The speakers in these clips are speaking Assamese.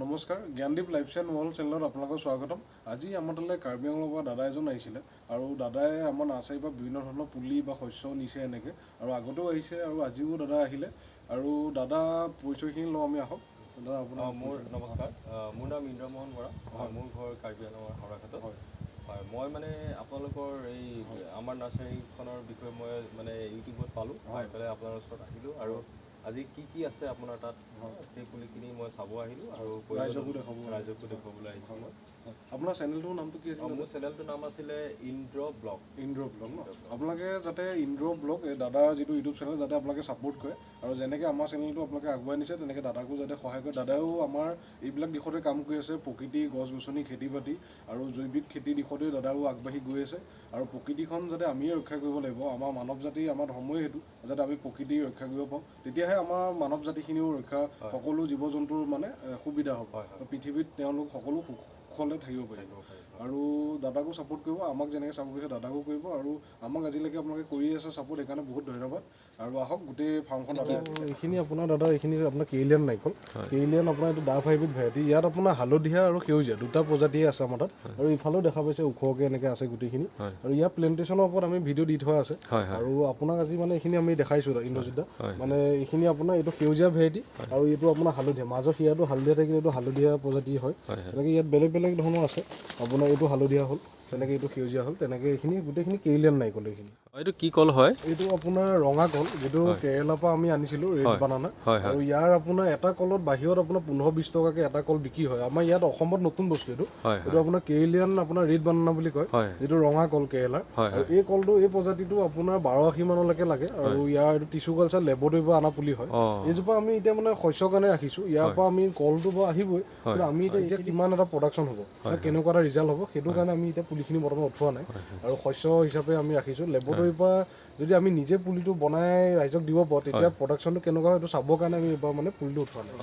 নমস্কাৰ জ্ঞানদীপ লাইফষ্টাইল ৱৰ্ল্ড চেনেলত আপোনালোকক স্বাগতম। আজি আমাৰ তালৈ কাৰ্বি আংলঙৰ পৰা দাদা এজন আহিছিলে আৰু দাদাই আমাৰ নাৰ্চাৰীৰ পৰা বিভিন্ন ধৰণৰ পুলি বা শস্য নিছে এনেকৈ আৰু আগতেও আহিছে আৰু আজিও দাদা আহিলে আৰু দাদা পৰিচয়খিনি লওঁ আমি আহক। দাদা আপোনাৰ মোৰ নমস্কাৰ, মোৰ নাম ইন্দ্ৰমোহন বৰা, মোৰ ঘৰ কাৰ্বি আংলঙৰ হাওৰাঘাটত। হয়, মই মানে আপোনালোকৰ এই আমাৰ নাৰ্চাৰীখনৰ বিষয়ে মই মানে ইউটিউবত পালোঁ, পাই পেলাই আপোনাৰ ওচৰত আহিলোঁ আৰু আজি কি আছে আপোনাৰ তাত সেই পুলিখিনি মই চাব আহিলোঁ আৰু ৰাইজকো দেখুৱাবলৈ আহিছোঁ মই। আপোনাৰ চেনেলটোৰ নামটো কি আছিলে? মোৰ চেনেলটোৰ নাম আছিলে ইন্দ্ৰ ব্লগ ন? আপোনালোকে যাতে ইন্দ্ৰ ব্লগ এই দাদাৰ যিটো ইউটিউব চেনেল যাতে আপোনালোকে ছাপোৰ্ট কৰে আৰু যেনেকৈ আমাৰ চেনেলটো আপোনালোকে আগুৱাই নিছে তেনেকৈ দাদাকো যাতে সহায় কৰে। দাদাও আমাৰ এইবিলাক দিশতে কাম কৰি আছে, প্ৰকৃতি গছ গছনি খেতি বাতি আৰু জৈৱিক খেতিৰ দিশতে দাদাও আগবাঢ়ি গৈ আছে আৰু প্ৰকৃতিখন যাতে আমিয়ে ৰক্ষা কৰিব লাগিব। আমাৰ মানৱ জাতি আমাৰ ধৰ্মই সেইটো যাতে আমি প্ৰকৃতি ৰক্ষা কৰিব পাৰোঁ, তেতিয়াহে আমাৰ মানৱ জাতিখিনিও ৰক্ষা সকলো জীৱ জন্তুৰ মানে সুবিধা হ'ব। পৃথিৱীত তেওঁলোক সকলো সুখলে থাকিব পাৰিব আৰু দাদাকো ছাপোৰ্ট কৰিব, আমাক যেনেকৈ ছাপোৰ্ট কৰিছে দাদাকো কৰিব আৰু আমাক আজিলৈকে আপোনালোকে কৰি আছে ছাপোৰ্ট, সেইকাৰণে বহুত ধন্যবাদ। আৰু আহক গোটেই ফাৰ্মখন দাদা এইখিনি আপোনাৰ দাদা এইখিনি আপোনাৰ কেইলিয়ান নাৰিকল, কেইলিয়ান আপোনাৰ এইটো ডাৰ্ক হাইব্ৰিড ভেৰাইটি। ইয়াত আপোনাৰ হালধীয়া আৰু সেউজীয়া দুটা প্ৰজাতিয়ে আছে আমাৰ তাত আৰু ইফালেও দেখা পাইছে ওখকৈ এনেকৈ আছে গোটেইখিনি আৰু ইয়াৰ প্লেণ্টেশ্যনৰ ওপৰত আমি ভিডিঅ' দি থোৱা আছে আৰু আপোনাক আজি মানে এইখিনি আমি দেখাইছোঁ ইন্দ্ৰজিৎ দা। মানে এইখিনি আপোনাৰ এইটো সেউজীয়া ভেৰাইটি আৰু এইটো আপোনাৰ হালধীয়া, মাজৰ সিয়াটো হালধীয়া থাকিলে এইটো হালধীয়া প্ৰজাতি হয়। তেনেকৈ ইয়াত বেলেগ বেলেগ ধৰণৰ আছে, আপোনাৰ এইটো হালধীয়া হ'ল, তেনেকৈ এইটো সেউজীয়া হ'ল, তেনেকৈ এইখিনি গোটেইখিনি কেইলিয়ান নাৰিকল। এইখিনি এইটো কি কল হয়? এইটো আপোনাৰ ৰঙা কল, যিটো কেৰেলাৰ পৰা আমি আনিছিলোঁ, ৰেড বানানা। আৰু ইয়াৰ আপোনাৰ এটা কলত বাহিৰত আপোনাৰ 15-20 টকাকৈ এটা কল বিক্ৰী হয়। আমাৰ ইয়াত অসমত নতুন বস্তু এইটো আপোনাৰ কেৰেলিয়ান আপোনাৰ ৰেড বানানা বুলি কয়, যিটো ৰঙা কল কেৰেলাৰ। আৰু এই কলটো এই প্ৰজাতিটো আপোনাৰ 12-80 মানলৈকে লাগে আৰু ইয়াৰ এইটো টিচু কালচাৰ লেবৰেটৰীৰ পৰা অনা পুলি হয়। এইজোপা আমি এতিয়া মানে শস্যৰ কাৰণে ৰাখিছোঁ, ইয়াৰ পৰা আমি কলটো বাৰু আহিবই, কিন্তু আমি এতিয়া কিমান এটা প্ৰডাকশ্যন হ'ব, কেনেকুৱা এটা ৰিজাল্ট হ'ব, সেইটো কাৰণে আমি এতিয়া পুলিখিনি বৰ্তমান উঠোৱা নাই আৰু শস্য হিচাপে আমি ৰাখিছোঁ। লেবৰেটৰীৰ পৰা যদি আমি নিজে পুলিটো বনাই ৰাইজক দিব পাৰোঁ, তেতিয়া প্ৰডাকশ্যনটো কেনেকুৱা হয় সেইটো চাবৰ কাৰণে আমি এইবাৰ মানে পুলিটো উঠোৱা নাই।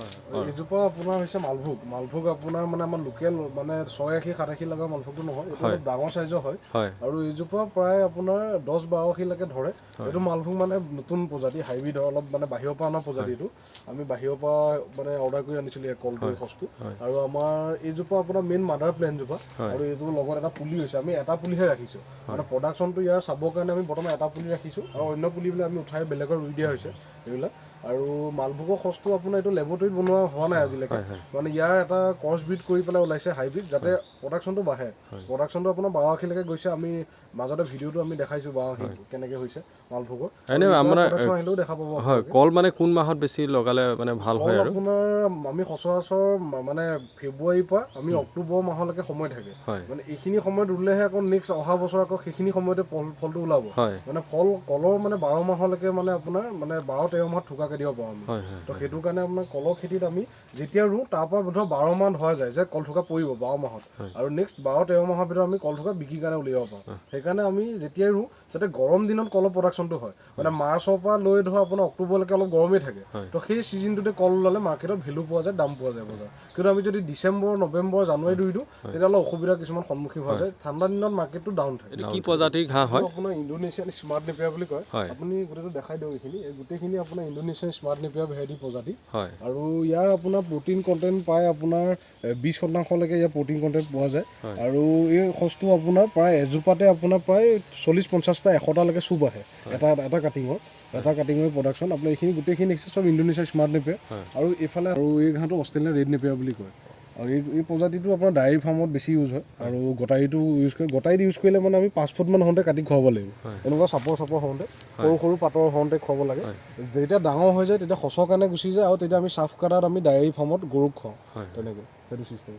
এইজোপা আপোনাৰ হৈছে মালভোগ। মালভোগ আপোনাৰ মানে আমাৰ লোকেল মানে 86-87 লগা মালভোগটো নহয়, এইটো অলপ ডাঙৰ চাইজৰ হয় আৰু এইজোপা প্ৰায় আপোনাৰ 10-12 ধৰে। এইটো মালভোগ মানে নতুন প্ৰজাতি, হাইব্ৰিড হয়, অলপ মানে বাহিৰৰ পৰা অনা প্ৰজাতিটো। আমি বাহিৰৰ পৰা মানে অৰ্ডাৰ কৰি আনিছিলোঁ এই কলটো সচটো। আৰু আমাৰ এইজোপা আপোনাৰ মেইন মাদাৰ প্লেণ্টজোপা আৰু এইটোৰ লগত এটা পুলি হৈছে, আমি এটা পুলিহে ৰাখিছোঁ মানে প্ৰডাকশ্যনটো ইয়াৰ চাবৰ কাৰণে আমি বৰ্তমান এটা পুলি ৰাখিছোঁ আৰু অন্য পুলিবিলাক আমি উঠাই বেলেগত ৰুই দিয়া হৈছে এইবিলাক। আৰু মালভোগৰ সচটো আপোনাৰ এইটো লেবৰেটৰীত বনোৱা হোৱা নাই আজিলৈকে, মানে ইয়াৰ এটা ক্ৰছ ব্ৰিড কৰি পেলাই ওলাইছে হাইব্ৰিড, যাতে প্ৰডাকশ্যনটো বাঢ়ে। প্ৰডাকশ্যনটো আপোনাৰ 82লৈকে গৈছে, আমি মাজতে ভিডিঅ'টো আমি দেখাইছোঁ 82 কেনেকৈ হৈছে মালভোগৰ। আহিলেও দেখা পাব। কল মানে কোন মাহত বেছি লগালে মানে ভাল হয়? আৰু আপোনাৰ আমি সচৰাচৰ মানে ফেব্ৰুৱাৰীৰ পৰা আমি অক্টোবৰ মাহলৈকে সময় থাকে, মানে এইখিনি সময়ত ৰুলেহে আকৌ নেক্সট অহা বছৰ আকৌ সেইখিনি সময়তে ফলটো ওলাব। মানে কলৰ মানে 12 মাহলৈকে মানে আপোনাৰ মানে 12-13 মাহত থোকাকৈ দিব পাৰোঁ আমি। তো সেইটো কাৰণে আপোনাৰ কলৰ খেতিত আমি যেতিয়া ৰুওঁ তাৰ পৰা ধৰক 12 মাহ ধৰা যায় যে কল থোকা পৰিব 12 মাহত আৰু নেক্সট 12-13 মাহৰ ভিতৰত আমি কল থোকা বিক্ৰীৰ কাৰণে উলিয়াব পাৰোঁ। সেইকাৰণে আমি যেতিয়াই ৰুওঁ যাতে গৰম দিনত কলৰ প্ৰডাকশ্যনটো হয়, মানে মাৰ্চৰ পৰা লৈ ধৰক আপোনাৰ অক্টোবৰলৈকে অলপ গৰমেই থাকে, তো সেই ছিজনটোতে কল ওলালে মাৰ্কেটত ভেলু পোৱা যায়, দাম পোৱা যায় বজাৰত। কিন্তু আমি যদি ডিচেম্বৰ, নৱেম্বৰ, জানুৱাৰীত ৰুই দিওঁ তেতিয়াহ'লে অসুবিধাৰ কিছুমান সন্মুখীন হোৱা যায়। ঠাণ্ডা দিনত মাৰ্কেটটো ডাউন থাকে। কি প্ৰজাতিৰ ঘাঁহ হয়? আপোনাৰ ইণ্ডোনেছিয়ান স্মাৰ্ট নেপিয়াৰ বুলি কয়। আপুনি গোটেইটো দেখাই দিয়ক। এইখিনি গোটেইখিনি আপোনাৰ ইণ্ডোনেছিয়ান স্মাৰ্ট নেপিয়াৰ ভেৰাইটি প্ৰজাতি আৰু ইয়াৰ আপোনাৰ প্ৰটিন কণ্টেণ্ট পায় আপোনাৰ 20% ইয়াৰ প্ৰটিন কণ্টেণ্ট পোৱা যায়। আৰু এই সচটো আপোনাৰ প্ৰায় এজোপাতে আপোনাৰ প্ৰায় 40-50টা 100টালৈকে চুপ আহে এটা কাটিঙৰ প্ৰডাকশ্যন। আপোনাৰ এইখিনি গোটেইখিনি দেখিছে চব ইণ্ডোনেছিয়ান স্মাৰ্ট নেপিয়াৰ আৰু এইফালে আৰু এই ঘাঁহটো অষ্ট্ৰেলিয়ান ৰেড নেপিয়াৰ বুলি কয়। আৰু এই প্ৰজাতিটো আপোনাৰ ডায়েৰী ফাৰ্মত বেছি ইউজ হয় আৰু গটাৰীটো ইউজ কৰে। গটাৰীত ইউজ কৰিলে মানে আমি 5 ফুটমান হওঁতে কাটি খুৱাব লাগিব, এনেকুৱা চাপৰ হওঁতে সৰু পাতৰ হওঁতে খুৱাব লাগে। যেতিয়া ডাঙৰ হৈ যায় তেতিয়া সঁচৰ কাৰণে গুচি যায় আৰু তেতিয়া আমি চাফ কাটাত আমি ডায়েৰী ফাৰ্মত গৰুক খুৱাওঁ, তেনেকৈ সেইটো চিষ্টেম।